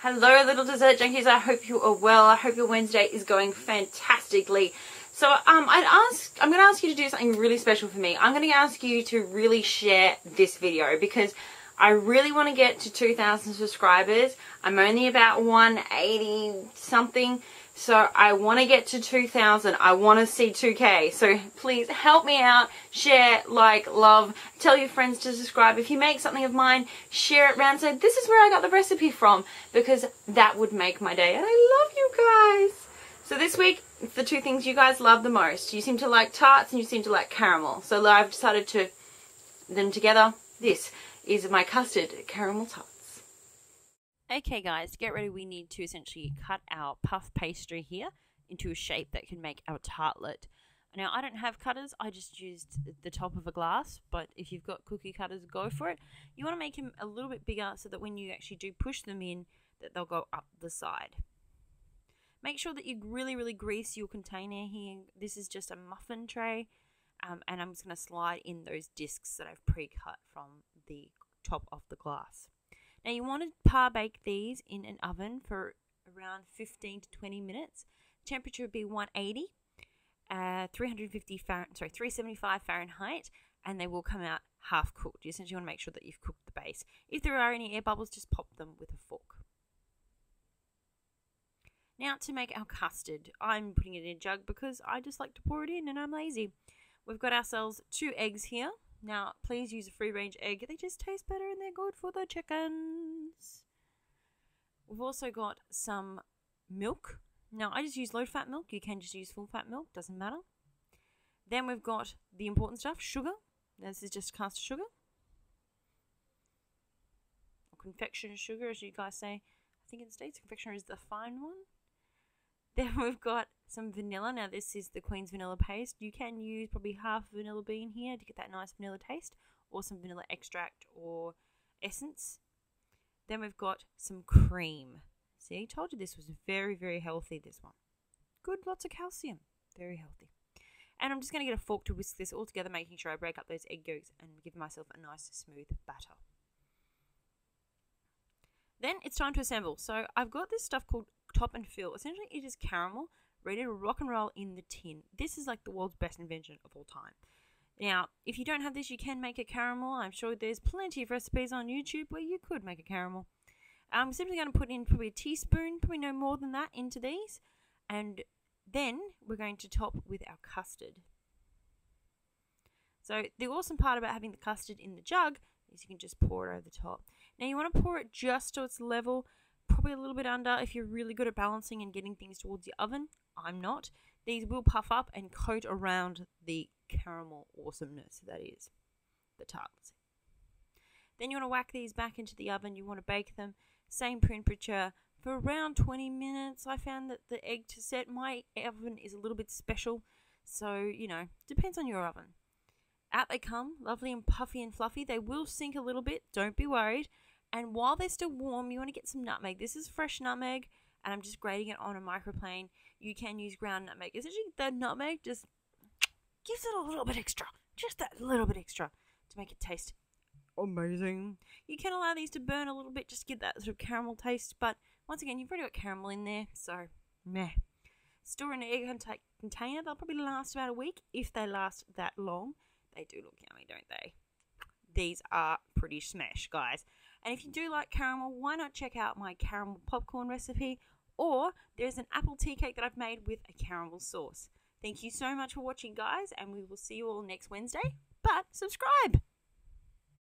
Hello little dessert junkies, I hope you are well. I hope your Wednesday is going fantastically. So I'm going to ask you to do something really special for me. I'm going to ask you to really share this video because I really want to get to 2,000 subscribers. I'm only about 180 something. So I want to get to 2,000. I want to see 2K. So please help me out. Share, like, love. Tell your friends to subscribe. If you make something of mine, share it around. Say, this is where I got the recipe from. Because that would make my day. And I love you guys. So this week, the two things you guys love the most. You seem to like tarts and you seem to like caramel. So I've decided to them together. This is my custard caramel tarts. Okay guys, to get ready we need to essentially cut our puff pastry here into a shape that can make our tartlet. Now I don't have cutters, I just used the top of a glass, but if you've got cookie cutters, go for it. You want to make them a little bit bigger so that when you actually do push them in, that they'll go up the side. Make sure that you really grease your container here. This is just a muffin tray, and I'm just going to slide in those discs that I've pre-cut from the top of the glass. Now you want to par bake these in an oven for around 15 to 20 minutes. Temperature would be 180, 375 Fahrenheit, and they will come out half cooked. You essentially want to make sure that you've cooked the base. If there are any air bubbles, just pop them with a fork. Now to make our custard, I'm putting it in a jug because I just like to pour it in and I'm lazy. We've got ourselves 2 eggs here. Now, please use a free-range egg. They just taste better and they're good for the chickens. We've also got some milk. Now, I just use low-fat milk. You can just use full-fat milk. Doesn't matter. Then we've got the important stuff, sugar. This is just caster sugar. Or confectioner sugar, as you guys say. I think in the States, confectioner is the fine one. Then we've got some vanilla. Now this is the Queen's vanilla paste. You can use probably half vanilla bean here to get that nice vanilla taste, or some vanilla extract or essence. Then we've got some cream. See, I told you this was very healthy, this one. Good, lots of calcium. Very healthy. And I'm just going to get a fork to whisk this all together, making sure I break up those egg yolks and give myself a nice smooth batter. Then it's time to assemble. So I've got this stuff called top and fill. Essentially it is caramel ready to rock and roll in the tin. This is like the world's best invention of all time. Now if you don't have this, you can make a caramel. I'm sure there's plenty of recipes on YouTube where you could make a caramel. I'm simply going to put in probably a teaspoon, probably no more than that, into these, and then we're going to top with our custard. So the awesome part about having the custard in the jug is you can just pour it over the top. Now you want to pour it just to its level, probably a little bit under if you're really good at balancing and getting things towards the oven. I'm not. These will puff up and coat around the caramel awesomeness that is the tarts. Then you want to whack these back into the oven. You want to bake them, same temperature, for around 20 minutes. I found that the egg to set, my oven is a little bit special, so, you know, depends on your oven. Out they come, lovely and puffy and fluffy. They will sink a little bit, don't be worried. And while they're still warm, you want to get some nutmeg. This is fresh nutmeg, and I'm just grating it on a microplane. You can use ground nutmeg. Essentially, the nutmeg just gives it a little bit extra. Just that little bit extra to make it taste amazing. You can allow these to burn a little bit, just to get that sort of caramel taste. But once again, you've already got caramel in there, so meh. Store in an air container. They'll probably last about a week, if they last that long. They do look yummy, don't they? These are pretty smash, guys. And if you do like caramel, why not check out my caramel popcorn recipe? Or there's an apple tea cake that I've made with a caramel sauce. Thank you so much for watching, guys, and we will see you all next Wednesday. But subscribe!